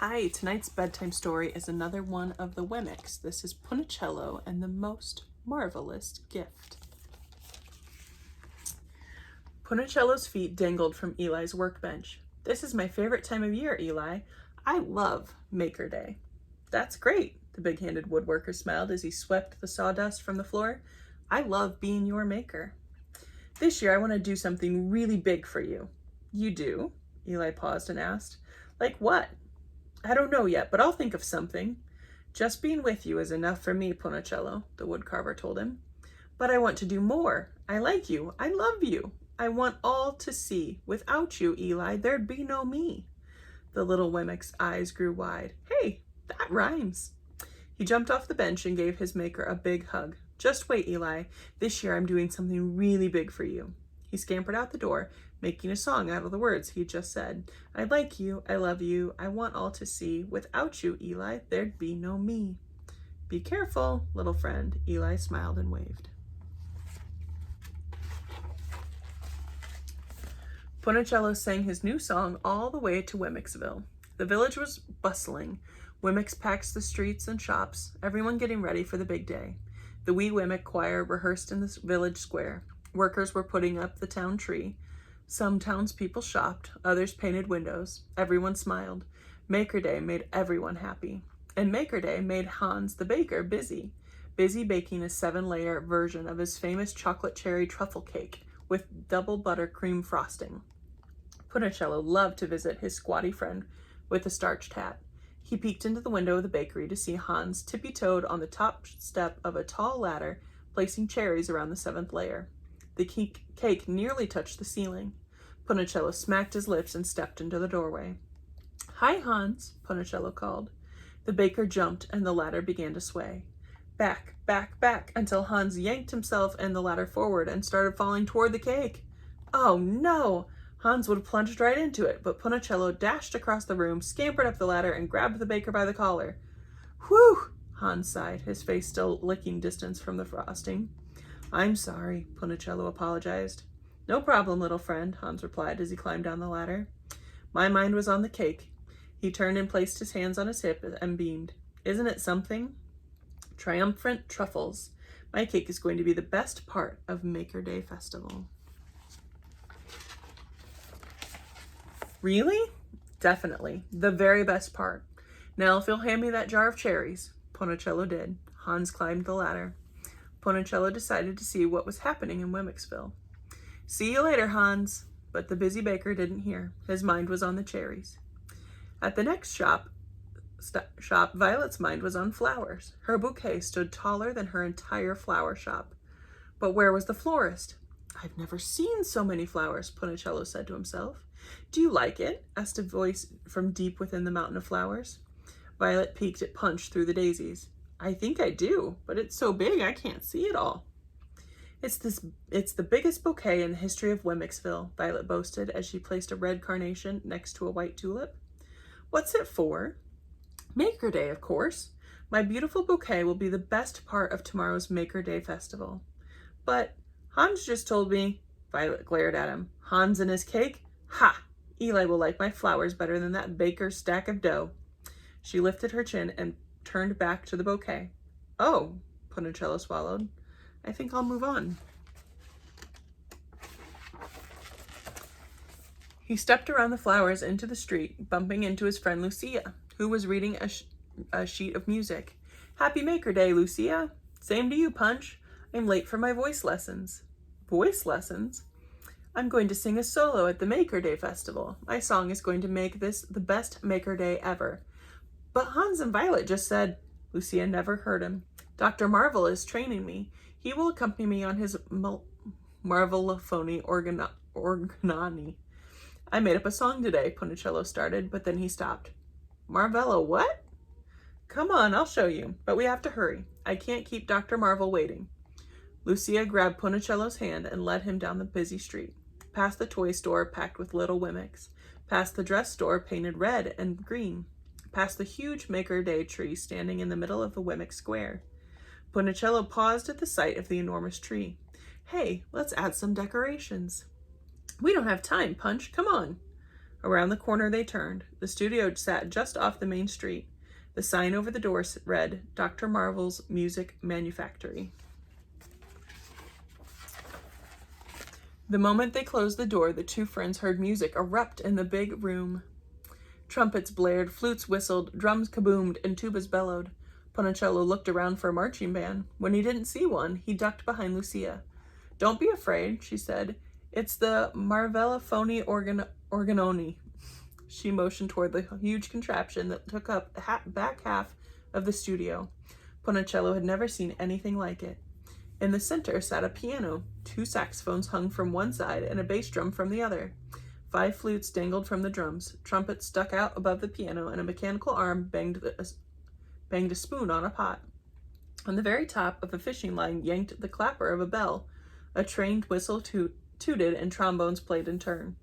Hi, tonight's bedtime story is another one of the Wemmicks. This is Punchinello and the Most Marvelous Gift. Punchinello's feet dangled from Eli's workbench. This is my favorite time of year, Eli. I love Maker Day. That's great, the big-handed woodworker smiled as he swept the sawdust from the floor. I love being your maker. This year I want to do something really big for you. You do? Eli paused and asked. Like what? I don't know yet, but I'll think of something. Just being with you is enough for me, Punchinello, the woodcarver told him. But I want to do more. I like you. I love you. I want all to see. Without you, Eli, there'd be no me. The little Wemmick's eyes grew wide. Hey, that rhymes. He jumped off the bench and gave his maker a big hug. Just wait, Eli. This year I'm doing something really big for you. He scampered out the door, making a song out of the words he just said. I like you, I love you, I want all to see. Without you, Eli, there'd be no me. Be careful, little friend. Eli smiled and waved. Punchinello sang his new song all the way to Wemmicksville. The village was bustling. Wemmicks packed the streets and shops, everyone getting ready for the big day. The wee Wemmick choir rehearsed in the village square. Workers were putting up the town tree. Some townspeople shopped, others painted windows. Everyone smiled. Maker Day made everyone happy. And Maker Day made Hans the baker busy baking a 7-layer version of his famous chocolate cherry truffle cake with double buttercream frosting. Punchinello loved to visit his squatty friend with a starched hat. He peeked into the window of the bakery to see Hans tippy-toed on the top step of a tall ladder, placing cherries around the 7th layer. The cake nearly touched the ceiling. Punchinello smacked his lips and stepped into the doorway. Hi, Hans, Punchinello called. The baker jumped and the ladder began to sway. Back, back, back, until Hans yanked himself and the ladder forward and started falling toward the cake. Oh, no! Hans would have plunged right into it, but Punchinello dashed across the room, scampered up the ladder, and grabbed the baker by the collar. Whew! Hans sighed, his face still licking distance from the frosting. I'm sorry, Punchinello apologized. No problem, little friend, Hans replied as he climbed down the ladder. My mind was on the cake. He turned and placed his hands on his hip and beamed. Isn't it something? Triumphant truffles. My cake is going to be the best part of Maker Day Festival. Really? Definitely. The very best part. Now, if you'll hand me that jar of cherries. Punchinello did. Hans climbed the ladder. Punchinello decided to see what was happening in Wemmicksville. See you later, Hans. But the busy baker didn't hear. His mind was on the cherries. At the next shop, Violet's mind was on flowers. Her bouquet stood taller than her entire flower shop. But where was the florist? I've never seen so many flowers, Punchinello said to himself. Do you like it? Asked a voice from deep within the mountain of flowers. Violet peeked at Punch through the daisies. I think I do, but it's so big I can't see it all. It's the biggest bouquet in the history of Wemmicksville, Violet boasted as she placed a red carnation next to a white tulip. What's it for? Maker Day, of course. My beautiful bouquet will be the best part of tomorrow's Maker Day festival. But Hans just told me, Violet glared at him. Hans and his cake? Ha! Eli will like my flowers better than that baker's stack of dough. She lifted her chin and turned back to the bouquet. Oh, Punchinello swallowed. I think I'll move on. He stepped around the flowers into the street, bumping into his friend Lucia, who was reading a sheet of music. Happy Maker Day, Lucia. Same to you, Punch. I'm late for my voice lessons. Voice lessons? I'm going to sing a solo at the Maker Day Festival. My song is going to make this the best Maker Day ever. But Hans and Violet just said, Lucia never heard him. Dr. Marvel is training me. He will accompany me on his Marvelophony organani. I made up a song today, Punchinello started, but then he stopped. Marvello what? Come on, I'll show you, but we have to hurry. I can't keep Dr. Marvel waiting. Lucia grabbed Punchinello's hand and led him down the busy street, past the toy store packed with little Wemmicks, past the dress store painted red and green, past the huge Maker Day tree standing in the middle of the Wemmick Square. Punchinello paused at the sight of the enormous tree. Hey, let's add some decorations. We don't have time, Punch. Come on. Around the corner they turned. The studio sat just off the main street. The sign over the door read, Dr. Marvel's Music Manufactory. The moment they closed the door, the two friends heard music erupt in the big room. Trumpets blared, flutes whistled, drums kaboomed, and tubas bellowed. Punchinello looked around for a marching band. When he didn't see one, he ducked behind Lucia. Don't be afraid, she said. It's the Marvellafoni Organoni. She motioned toward the huge contraption that took up the back half of the studio. Punchinello had never seen anything like it. In the center sat a piano. 2 saxophones hung from one side and a bass drum from the other. 5 flutes dangled from the drums. Trumpets stuck out above the piano, and a mechanical arm banged a spoon on a pot. On the very top of a fishing line yanked the clapper of a bell. A trained whistle tooted, and trombones played in turn.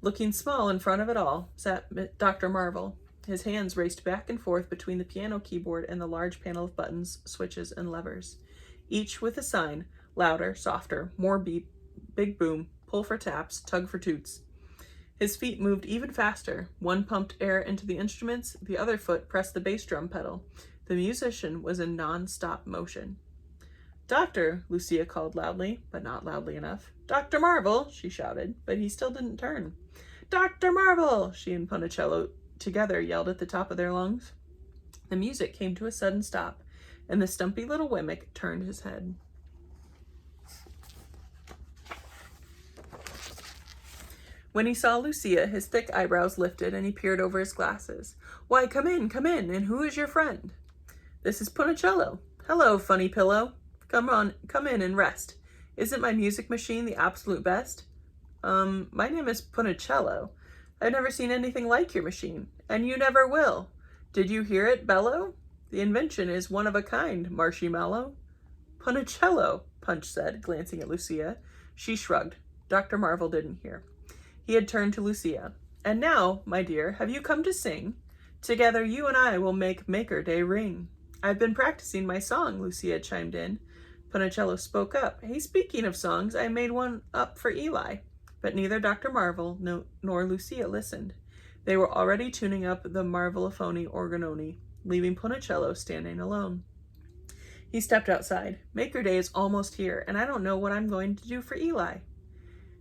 Looking small in front of it all sat Dr. Marvel. His hands raced back and forth between the piano keyboard and the large panel of buttons, switches, and levers, each with a sign: louder, softer, more beep, big boom, pull for taps, tug for toots. His feet moved even faster. One pumped air into the instruments, the other foot pressed the bass drum pedal. The musician was in non-stop motion. Doctor, Lucia called loudly, but not loudly enough. Dr. Marvel, she shouted, but he still didn't turn. Dr. Marvel, she and Punchinello together yelled at the top of their lungs. The music came to a sudden stop, and the stumpy little Wemmick turned his head. When he saw Lucia, his thick eyebrows lifted, and he peered over his glasses. Why, come in, and who is your friend? This is Punchinello. Hello, funny pillow. Come in and rest. Isn't my music machine the absolute best? My name is Punchinello. I've never seen anything like your machine, and you never will. Did you hear it bellow? The invention is one of a kind, Marshy Mallow. Punchinello, Punch said, glancing at Lucia. She shrugged. Dr. Marvel didn't hear. He had turned to Lucia. And now, my dear, have you come to sing? Together you and I will make Maker Day ring. I've been practicing my song, Lucia chimed in. Punchinello spoke up. Hey, speaking of songs, I made one up for Eli. But neither Dr. Marvel nor Lucia listened. They were already tuning up the Marvellafoni Organoni, leaving Punchinello standing alone. He stepped outside. Maker Day is almost here, and I don't know what I'm going to do for Eli.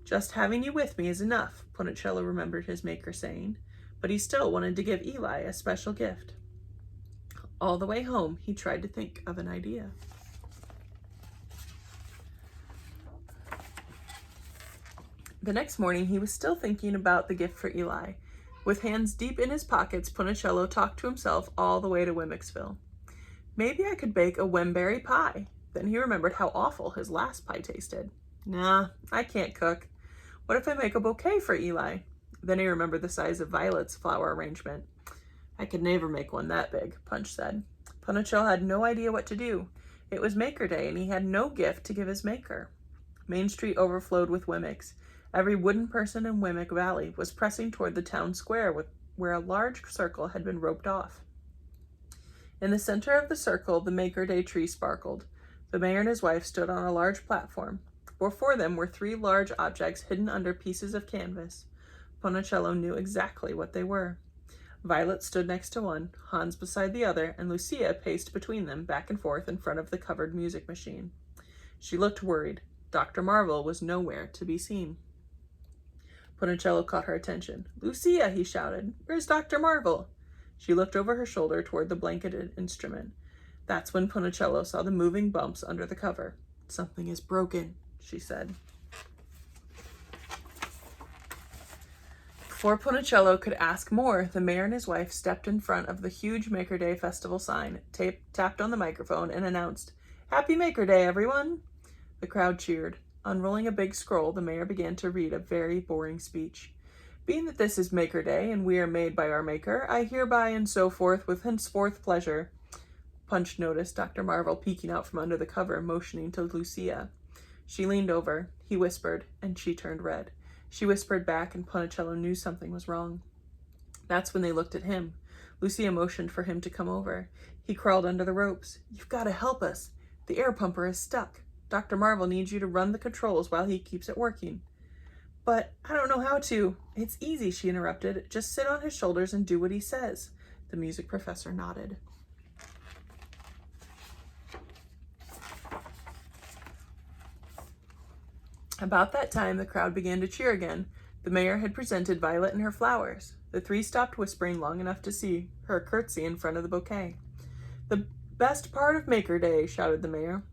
Just having you with me is enough, Punchinello remembered his maker saying, but he still wanted to give Eli a special gift. All the way home, he tried to think of an idea. The next morning, he was still thinking about the gift for Eli. With hands deep in his pockets, Punchinello talked to himself all the way to Wemmicksville. Maybe I could bake a wemberry pie. Then he remembered how awful his last pie tasted. Nah, I can't cook. What if I make a bouquet for Eli? Then he remembered the size of Violet's flower arrangement. I could never make one that big, Punch said. Punchinello had no idea what to do. It was Maker Day, and he had no gift to give his maker. Main Street overflowed with Wemmicks. Every wooden person in Wemmick Valley was pressing toward the town square where a large circle had been roped off. In the center of the circle, the Maker Day tree sparkled. The mayor and his wife stood on a large platform. Before them were 3 large objects hidden under pieces of canvas. Punchinello knew exactly what they were. Violet stood next to one, Hans beside the other, and Lucia paced between them, back and forth in front of the covered music machine. She looked worried. Dr. Marvel was nowhere to be seen. Punchinello caught her attention. Lucia, he shouted, where's Dr. Marvel? She looked over her shoulder toward the blanketed instrument. That's when Punchinello saw the moving bumps under the cover. Something is broken, she said. Before Punchinello could ask more, the mayor and his wife stepped in front of the huge Maker Day festival sign, tapped on the microphone, and announced, Happy Maker Day, everyone! The crowd cheered. Unrolling a big scroll, the mayor began to read a very boring speech. Being that this is Maker Day, and we are made by our Maker, I hereby and so forth, with henceforth pleasure. Punch noticed Dr. Marvel peeking out from under the cover, motioning to Lucia. She leaned over. He whispered, and she turned red. She whispered back, and Punchinello knew something was wrong. That's when they looked at him. Lucia motioned for him to come over. He crawled under the ropes. You've got to help us. The air pumper is stuck. Dr. Marvel needs you to run the controls while he keeps it working. But I don't know how to. It's easy, she interrupted. Just sit on his shoulders and do what he says. The music professor nodded. About that time, the crowd began to cheer again. The mayor had presented Violet and her flowers. The three stopped whispering long enough to see her curtsy in front of the bouquet. The best part of Maker Day, shouted the mayor.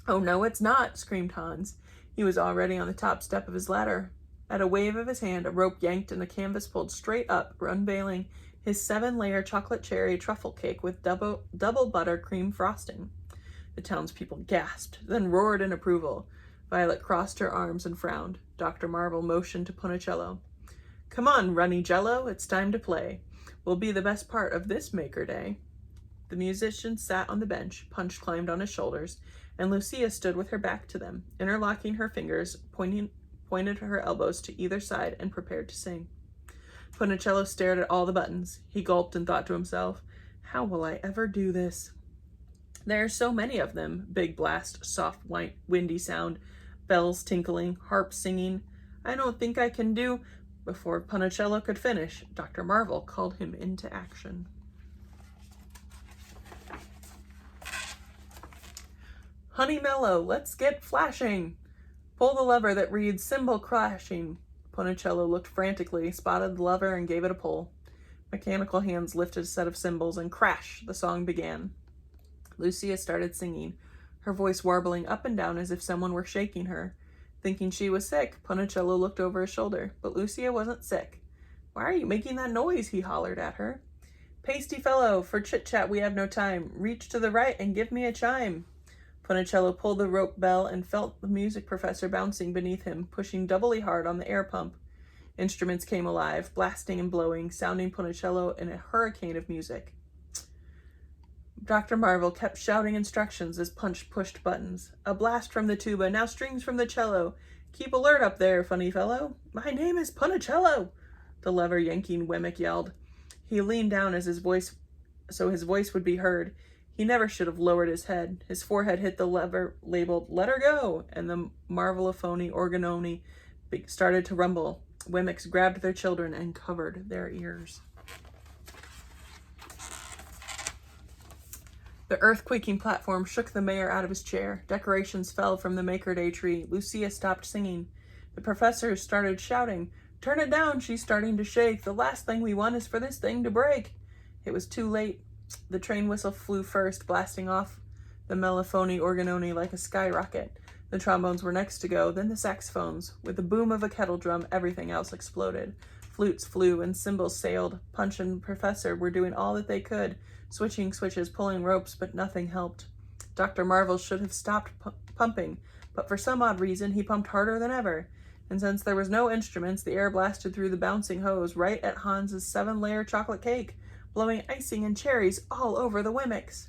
Oh, no, it's not, screamed Hans. He was already on the top step of his ladder. At a wave of his hand, a rope yanked and the canvas pulled straight up, unveiling his 7-layer chocolate cherry truffle cake with double buttercream frosting. The townspeople gasped, then roared in approval. Violet crossed her arms and frowned. Dr. Marvel motioned to Punchinello. Come on, runny jello, it's time to play. Will be the best part of this Maker Day. The musician sat on the bench, Punch climbed on his shoulders, and Lucia stood with her back to them, interlocking her fingers, pointed her elbows to either side, and prepared to sing. Punchinello stared at all the buttons. He gulped and thought to himself, how will I ever do this? There are so many of them. Big blast, soft, windy sound, bells tinkling, harps singing. I don't think I can do... Before Punchinello could finish, Dr. Marvel called him into action. Honey Mellow, let's get flashing. Pull the lever that reads cymbal crashing. Punchinello looked frantically, spotted the lever, and gave it a pull. Mechanical hands lifted a set of cymbals, and crash, the song began. Lucia started singing, her voice warbling up and down as if someone were shaking her. Thinking she was sick, Punchinello looked over his shoulder, but Lucia wasn't sick. Why are you making that noise? He hollered at her. Pasty fellow, for chit-chat we have no time. Reach to the right and give me a chime. Punchinello pulled the rope bell and felt the music professor bouncing beneath him, pushing doubly hard on the air pump. Instruments came alive, blasting and blowing, sounding Punchinello in a hurricane of music. Dr. Marvel kept shouting instructions as Punch pushed buttons. A blast from the tuba, now strings from the cello. Keep alert up there, funny fellow. My name is Punchinello, the lever-yanking Wemmick yelled. He leaned down as his voice would be heard. He never should have lowered his head. His forehead hit the lever labeled, Let her go, and the marvelophony organoni started to rumble. Wemmicks grabbed their children and covered their ears. The earth-quaking platform shook the mayor out of his chair. Decorations fell from the Maker Day tree. Lucia stopped singing. The professor started shouting. Turn it down, she's starting to shake. The last thing we want is for this thing to break. It was too late. The train whistle flew first, blasting off the mellophony organoni like a skyrocket. The trombones were next to go, then the saxophones. With the boom of a kettle drum, everything else exploded. Flutes flew and cymbals sailed. Punch and Professor were doing all that they could, switching switches, pulling ropes, but nothing helped. Dr. Marvel should have stopped pumping, but for some odd reason, he pumped harder than ever. And since there was no instruments, the air blasted through the bouncing hose right at Hans's 7-layer chocolate cake, blowing icing and cherries all over the Wemmicks.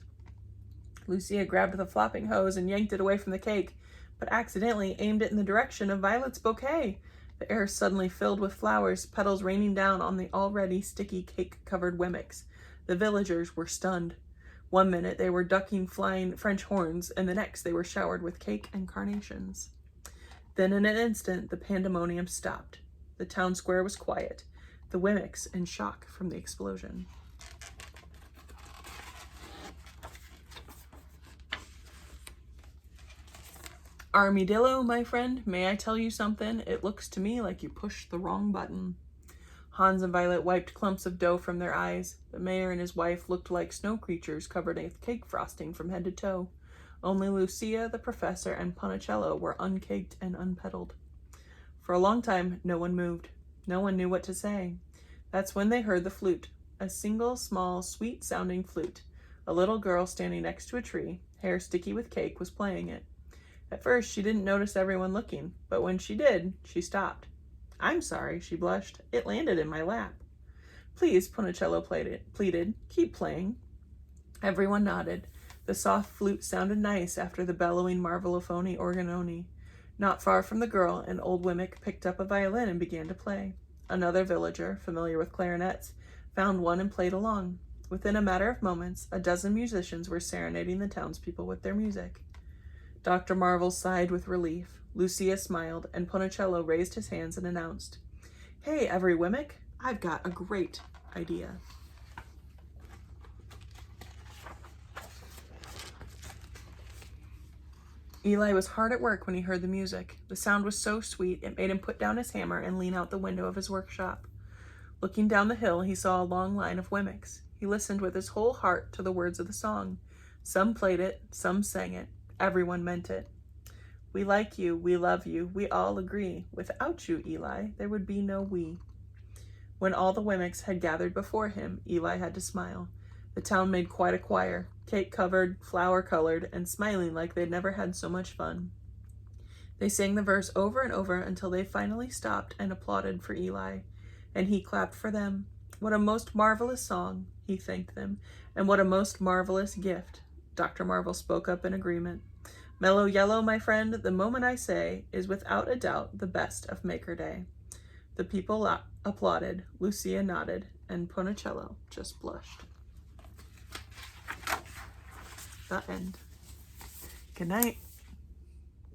Lucia grabbed the flopping hose and yanked it away from the cake, but accidentally aimed it in the direction of Violet's bouquet. The air suddenly filled with flowers, petals raining down on the already sticky cake-covered Wemmicks. The villagers were stunned. 1 minute they were ducking flying French horns, and the next they were showered with cake and carnations. Then in an instant, the pandemonium stopped. The town square was quiet, the Wemmicks in shock from the explosion. Armadillo, my friend, may I tell you something? It looks to me like you pushed the wrong button. Hans and Violet wiped clumps of dough from their eyes. The mayor and his wife looked like snow creatures covered in cake frosting from head to toe. Only Lucia, the professor, and Punchinello were uncaked and unpetaled. For a long time, no one moved. No one knew what to say. That's when they heard the flute, a single, small, sweet-sounding flute. A little girl standing next to a tree, hair sticky with cake, was playing it. At first, she didn't notice everyone looking, but when she did, she stopped. I'm sorry, she blushed. It landed in my lap. Please, Punchinello pleaded. Keep playing. Everyone nodded. The soft flute sounded nice after the bellowing marvelophony organoni. Not far from the girl, an old Wemmick picked up a violin and began to play. Another villager, familiar with clarinets, found one and played along. Within a matter of moments, a dozen musicians were serenading the townspeople with their music. Dr. Marvel sighed with relief. Lucia smiled, and Punchinello raised his hands and announced, "Hey, every Wemmick, I've got a great idea." Eli was hard at work when he heard the music. The sound was so sweet, it made him put down his hammer and lean out the window of his workshop. Looking down the hill, he saw a long line of Wemmicks. He listened with his whole heart to the words of the song. Some played it, some sang it. Everyone meant it. "We like you, we love you, we all agree. Without you, Eli, there would be no we." When all the Wemmicks had gathered before him, Eli had to smile. The town made quite a choir, cake-covered, flower-colored, and smiling like they'd never had so much fun. They sang the verse over and over until they finally stopped and applauded for Eli, and he clapped for them. "What a most marvelous song," he thanked them, "and what a most marvelous gift." Dr. Marvel spoke up in agreement. "Mellow Yellow, my friend, the moment I say, is without a doubt the best of Maker Day." The people applauded, Lucia nodded, and Punchinello just blushed. The end. Good night.